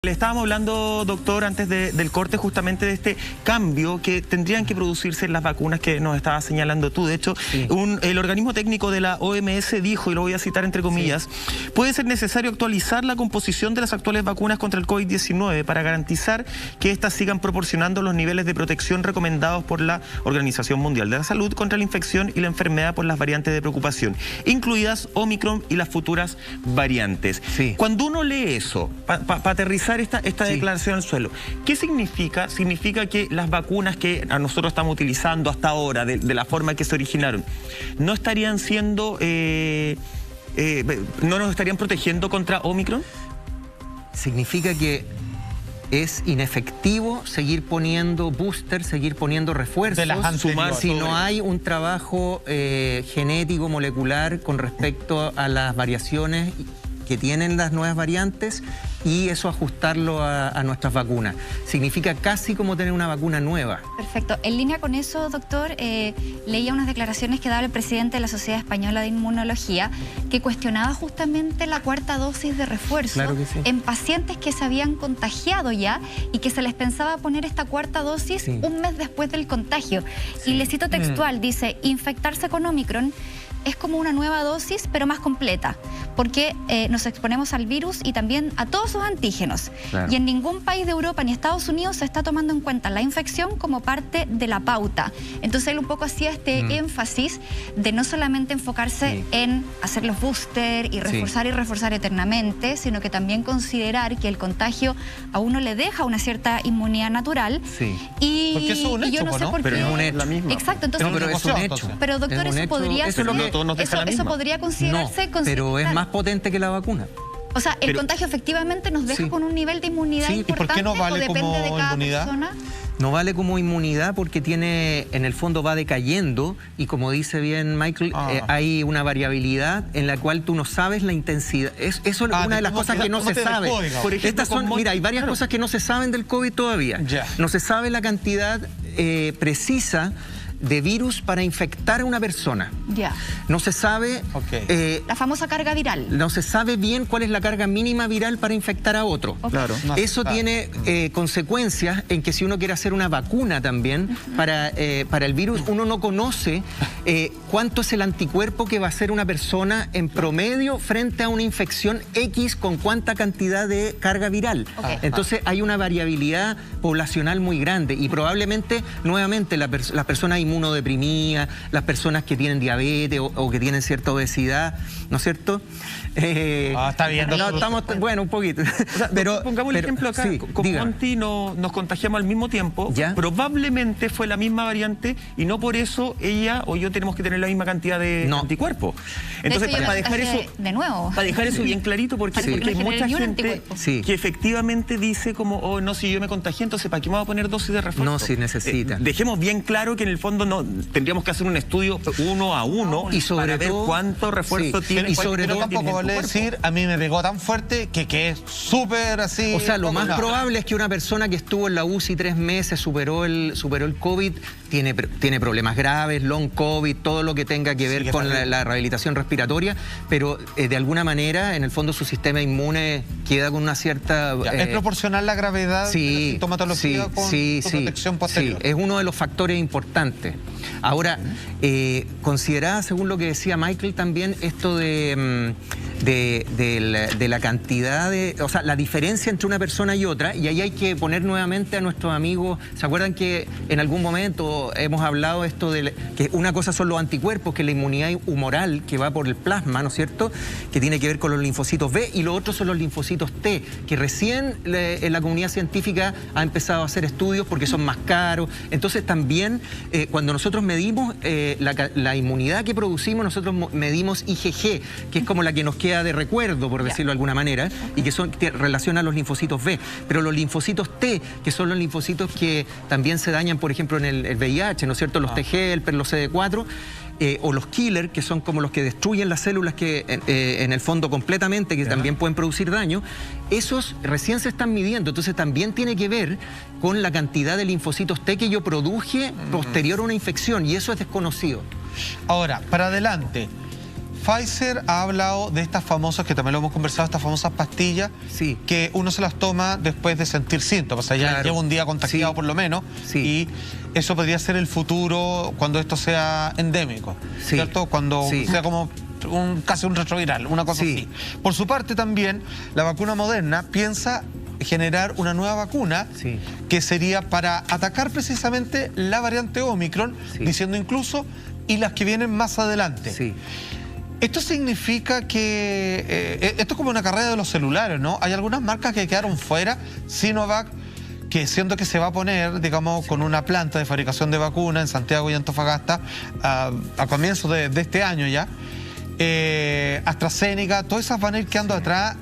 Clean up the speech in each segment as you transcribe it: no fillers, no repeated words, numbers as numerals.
Le estábamos hablando, doctor, antes del corte, justamente de este cambio que tendrían que producirse en las vacunas que nos estabas señalando tú. De hecho, sí, el organismo técnico de la OMS dijo, y lo voy a citar entre comillas, sí, puede ser necesario actualizar la composición de las actuales vacunas contra el COVID-19 para garantizar que éstas sigan proporcionando los niveles de protección recomendados por la Organización Mundial de la Salud contra la infección y la enfermedad por las variantes de preocupación, incluidas Omicron y las futuras variantes. Sí. Cuando uno lee eso, para aterrizar esta sí, declaración al suelo, ¿qué significa? Significa que las vacunas que nosotros estamos utilizando hasta ahora, de la forma que se originaron, no estarían siendo, no nos estarían protegiendo contra Omicron. Significa que es inefectivo seguir poniendo boosters, seguir poniendo refuerzos, si no hay un trabajo genético, molecular con respecto a las variaciones que tienen las nuevas variantes, y eso ajustarlo a nuestras vacunas. Significa casi como tener una vacuna nueva. Perfecto. En línea con eso, doctor, leía unas declaraciones que daba el presidente de la Sociedad Española de Inmunología, que cuestionaba justamente la cuarta dosis de refuerzo, claro que sí, en pacientes que se habían contagiado ya y que se les pensaba poner esta cuarta dosis sí, un mes después del contagio. Sí. Y le cito textual, dice, infectarse con Omicron es como una nueva dosis, pero más completa, porque nos exponemos al virus y también a todos sus antígenos. Claro. Y en ningún país de Europa ni Estados Unidos se está tomando en cuenta la infección como parte de la pauta. Entonces él un poco hacía este énfasis de no solamente enfocarse en hacer los booster y reforzar eternamente, sino que también considerar que el contagio a uno le deja una cierta inmunidad natural. Sí. Y, porque eso es un hecho, yo no sé por qué. Pero es la misma. Exacto, entonces, pero es un hecho. Pero doctor, eso podría ser... Eso podría considerarse... No, pero es más potente que la vacuna. O sea, el contagio efectivamente nos deja con un nivel de inmunidad importante. ¿Y por qué no vale como inmunidad? Persona? No vale como inmunidad porque tiene, en el fondo va decayendo, y como dice bien Michael, hay una variabilidad en la cual tú no sabes la intensidad. Eso es una de las cosas que no se sabe. Por ejemplo, mira, hay varias cosas que no se saben del COVID todavía. No se sabe la cantidad precisa de virus para infectar a una persona. No se sabe... la famosa carga viral. No se sabe bien cuál es la carga mínima viral para infectar a otro. Claro. Eso tiene consecuencias en que si uno quiere hacer una vacuna también para el virus, uno no conoce cuánto es el anticuerpo que va a hacer una persona en promedio frente a una infección X con cuánta cantidad de carga viral. Entonces hay una variabilidad poblacional muy grande y probablemente, nuevamente, las personas inmunodeprimidas, las personas que tienen diabetes o que tienen cierta obesidad, ¿no es cierto? Está bien. No, estamos, bueno, un poquito. O sea, pero pongamos el ejemplo acá, con Monty nos contagiamos al mismo tiempo, probablemente fue la misma variante y no por eso ella o yo tenemos que tener la misma cantidad de anticuerpos. Entonces, para dejar eso de nuevo, para dejar eso bien clarito, porque hay mucha gente que efectivamente dice como, oh, no, si yo me contagié, entonces ¿para qué me voy a poner dosis de refuerzo? No, si necesita. Dejemos bien claro que en el fondo no tendríamos que hacer un estudio uno a uno y para ver cuánto refuerzo tiene. Y sobre todo tampoco vale decir, a mí me pegó tan fuerte que es súper así. O sea, lo más probable es que una persona que estuvo en la UCI 3 meses, superó el COVID, tiene problemas graves, long COVID, todo lo que tenga que ver con la rehabilitación respiratoria, pero de alguna manera, en el fondo, su sistema inmune queda con una cierta... ¿Es proporcional la gravedad de la sintomatología con su protección posterior? Sí, es uno de los factores importantes. Ahora, considerada, según lo que decía Michael también, esto de la cantidad de... O sea, la diferencia entre una persona y otra, y ahí hay que poner nuevamente a nuestros amigos... ¿Se acuerdan que en algún momento hemos hablado esto de que una cosa son los anticuerpos, que es la inmunidad humoral que va por el plasma, ¿no es cierto?, que tiene que ver con los linfocitos B, y lo otro son los linfocitos T, que recién en la comunidad científica ha empezado a hacer estudios porque son más caros. Entonces también cuando nosotros medimos la inmunidad que producimos, nosotros medimos IgG, que es como la que nos queda de recuerdo, por decirlo de alguna manera, y que relaciona a los linfocitos B. Pero los linfocitos T, que son los linfocitos que también se dañan, por ejemplo, en el VIH, ¿no es cierto?, los T-helper, los CD4, o los killer, que son como los que destruyen las células que en el fondo completamente, que también pueden producir daño, esos recién se están midiendo. Entonces también tiene que ver con la cantidad de linfocitos T que yo produje posterior a una infección, y eso es desconocido. Ahora, para adelante, Pfizer ha hablado de estas famosas, que también lo hemos conversado, estas famosas pastillas, que uno se las toma después de sentir síntomas. O sea, ya lleva un día contagiado por lo menos, y eso podría ser el futuro cuando esto sea endémico, ¿cierto? Cuando sea como casi un retroviral, una cosa así. Por su parte también, la vacuna Moderna piensa generar una nueva vacuna que sería para atacar precisamente la variante Omicron, diciendo incluso, y las que vienen más adelante. Esto significa que esto es como una carrera de los celulares, ¿no? Hay algunas marcas que quedaron fuera. Sinovac, que siento que se va a poner, digamos, con una planta de fabricación de vacunas en Santiago y Antofagasta a comienzos de este año ya. AstraZeneca, todas esas van a ir quedando atrás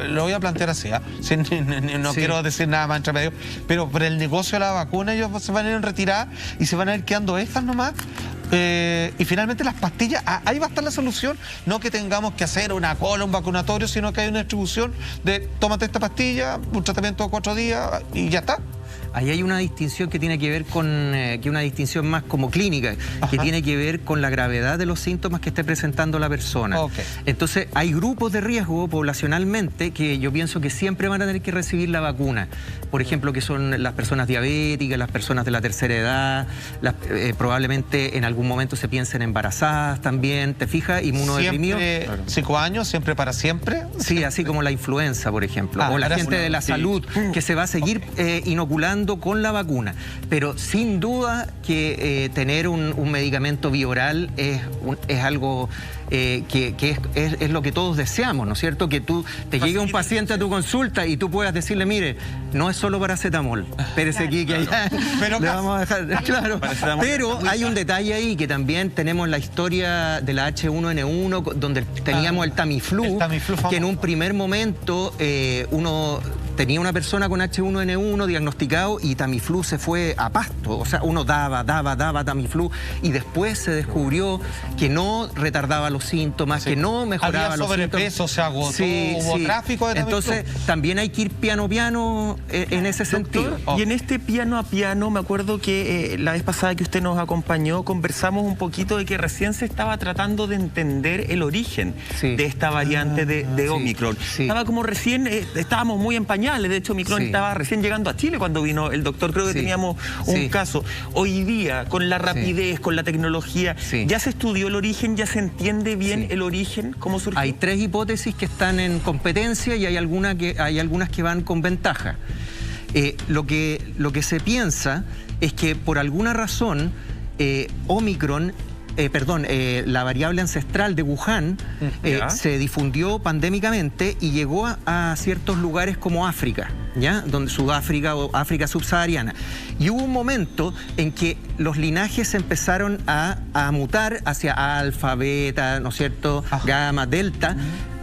lo voy a plantear así, no quiero decir nada más entre medio, pero por el negocio de la vacuna ellos se van a ir en retirada y se van a ir quedando estas nomás. Y finalmente las pastillas, ahí va a estar la solución, no que tengamos que hacer una cola, un vacunatorio, sino que hay una distribución de tómate esta pastilla, un tratamiento de 4 días y ya está. Ahí hay una distinción que tiene que ver con, una distinción más como clínica, que tiene que ver con la gravedad de los síntomas que esté presentando la persona. Entonces, hay grupos de riesgo poblacionalmente que yo pienso que siempre van a tener que recibir la vacuna. Por ejemplo, que son las personas diabéticas, las personas de la tercera edad, probablemente en algún momento se piensen embarazadas también, ¿te fijas? Inmunodeprimidos. ¿Siempre 5 años, siempre para siempre? Sí, así como la influenza, por ejemplo, o la gente de la salud, que se va a seguir inoculando con la vacuna, pero sin duda que tener un medicamento bioral es algo que es lo que todos deseamos, ¿no es cierto? Que tú te llegue un paciente a tu consulta y tú puedas decirle, mire, no es solo paracetamol, espérese aquí que allá le vamos a dejar, pero hay un detalle ahí, que también tenemos la historia de la H1N1, donde teníamos el Tamiflu, que en un primer momento uno tenía una persona con H1N1 diagnosticado y Tamiflu se fue a pasto. O sea, uno daba Tamiflu y después se descubrió que no retardaba los síntomas, que no mejoraba los síntomas. Había sobrepeso, se agotó, hubo tráfico de Tamiflu. Entonces, también hay que ir piano a piano en ese sentido. Y en este piano a piano, me acuerdo que la vez pasada que usted nos acompañó, conversamos un poquito de que recién se estaba tratando de entender el origen de esta variante de Omicron. Estaba como recién, estábamos muy empañados. De hecho, Omicron estaba recién llegando a Chile cuando vino el doctor. Creo que teníamos un caso. Hoy día, con la rapidez, con la tecnología, ¿ya se estudió el origen? ¿Ya se entiende bien el origen? ¿Cómo surgió? Hay 3 hipótesis que están en competencia y hay algunas que van con ventaja. Lo que se piensa es que por alguna razón Omicron... la variable ancestral de Wuhan se difundió pandémicamente y llegó a ciertos lugares como África, ¿ya? Donde Sudáfrica o África subsahariana. Y hubo un momento en que los linajes empezaron a mutar hacia alfa, beta, ¿no es cierto? Gamma, delta.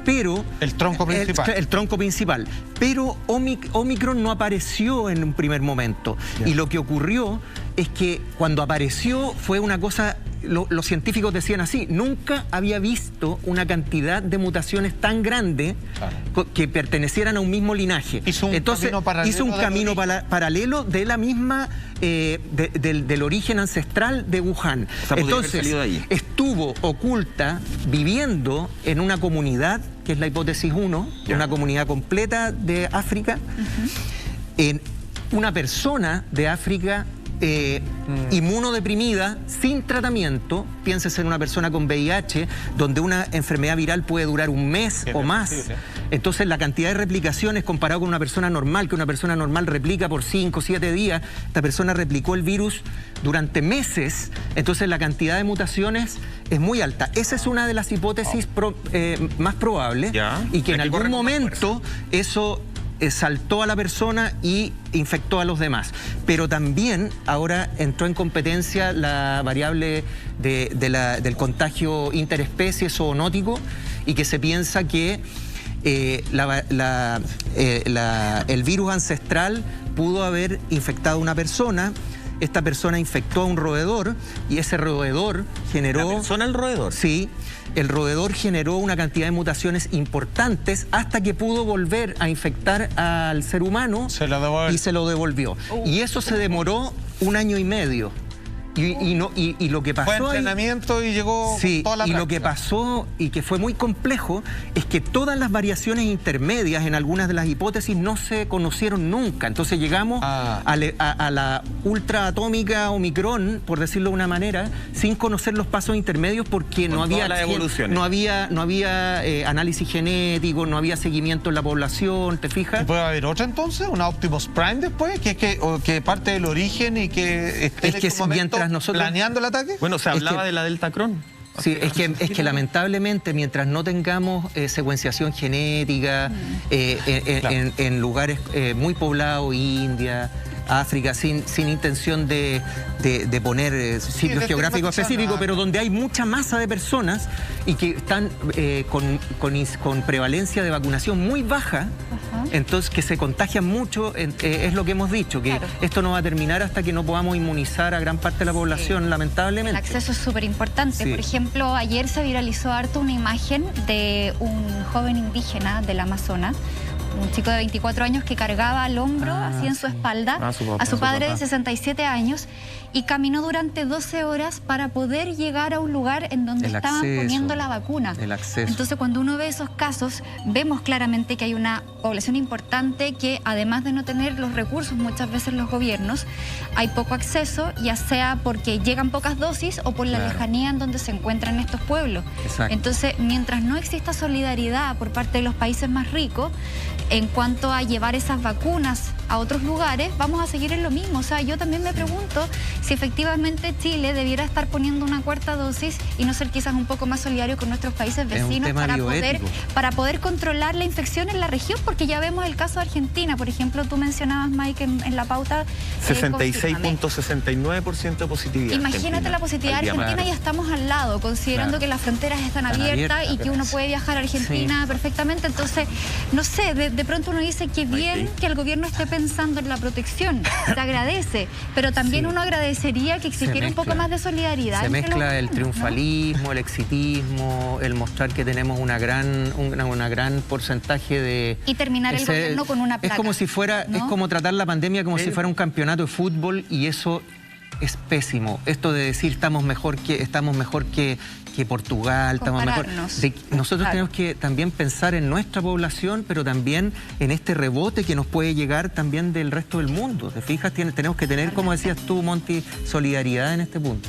Pero el tronco principal. El tronco principal. Pero Omicron no apareció en un primer momento. Y lo que ocurrió es que cuando apareció fue una cosa... Los científicos decían así, nunca había visto una cantidad de mutaciones tan grande que pertenecieran a un mismo linaje. Hizo un camino paralelo de la misma, del origen ancestral de Wuhan. Entonces, estuvo oculta, viviendo en una comunidad, que es la hipótesis 1, una comunidad completa de África, en una persona de África inmunodeprimida, sin tratamiento. Piénsese en una persona con VIH, donde una enfermedad viral puede durar un mes o más. Entonces, la cantidad de replicaciones comparado con una persona normal, que una persona normal replica por 5 o 7 días, esta persona replicó el virus durante meses. Entonces, la cantidad de mutaciones es muy alta. Esa es una de las hipótesis más probables, y que en algún momento eso saltó a la persona y infectó a los demás. Pero también ahora entró en competencia la variable del contagio interespecie zoonótico, y que se piensa que el virus ancestral pudo haber infectado a una persona. Esta persona infectó a un roedor y ese roedor generó... ¿La persona el roedor? Sí. El roedor generó una cantidad de mutaciones importantes hasta que pudo volver a infectar al ser humano y se lo devolvió. Y eso se demoró 1 año y medio. Y lo que pasó fue entrenamiento y llegó toda la práctica. Lo que pasó y que fue muy complejo es que todas las variaciones intermedias en algunas de las hipótesis no se conocieron nunca. Entonces llegamos a la ultraatómica Omicron, por decirlo de una manera, sin conocer los pasos intermedios porque no había análisis genético, no había seguimiento en la población, ¿te fijas? ¿Puede haber otra entonces? ¿Una Optimus Prime después? Que parte del origen y que esté en este momento planeando el ataque. Bueno, se hablaba de la Delta Cron. Sí, es que lamentablemente mientras no tengamos secuenciación genética en lugares muy poblados, India, África, sin intención de poner sitios geográficos específicos, pero donde hay mucha masa de personas y que están con prevalencia de vacunación muy baja, entonces que se contagian mucho, es lo que hemos dicho, que esto no va a terminar hasta que no podamos inmunizar a gran parte de la población, lamentablemente. El acceso es súper importante. Por ejemplo, ayer se viralizó harto una imagen de un joven indígena del Amazonas, un chico de 24 años que cargaba al hombro, así en su espalda, a su padre de 67 años, y caminó durante 12 horas para poder llegar a un lugar en donde estaban poniendo la vacuna. Entonces, cuando uno ve esos casos, vemos claramente que hay una población importante que, además de no tener los recursos, muchas veces los gobiernos, hay poco acceso, ya sea porque llegan pocas dosis o por la lejanía en donde se encuentran estos pueblos. Entonces, mientras no exista solidaridad por parte de los países más ricos, en cuanto a llevar esas vacunas a otros lugares, vamos a seguir en lo mismo. O sea, yo también me pregunto si efectivamente Chile debiera estar poniendo una cuarta dosis y no ser quizás un poco más solidario con nuestros países vecinos para poder controlar la infección en la región, porque ya vemos el caso de Argentina. Por ejemplo, tú mencionabas, Mike, en la pauta 66.69% de positividad. Imagínate la positividad de Argentina, ya estamos al lado, considerando que las fronteras están abiertas y que uno puede viajar a Argentina perfectamente. Entonces, no sé, de pronto uno dice que bien que el gobierno esté pensando en la protección, se agradece, pero también uno agradecería que existiera un poco más de solidaridad. Se mezcla el triunfalismo, el exitismo, el mostrar que tenemos un gran porcentaje de... Y terminar el gobierno con una placa. Es como si fuera, es como tratar la pandemia como si fuera un campeonato de fútbol, y eso es pésimo. Esto de decir estamos mejor que Portugal, estamos mejor. Nosotros tenemos que también pensar en nuestra población, pero también en este rebote que nos puede llegar también del resto del mundo. ¿Te fijas? Tenemos que tener, como decías tú, Monty, solidaridad en este punto.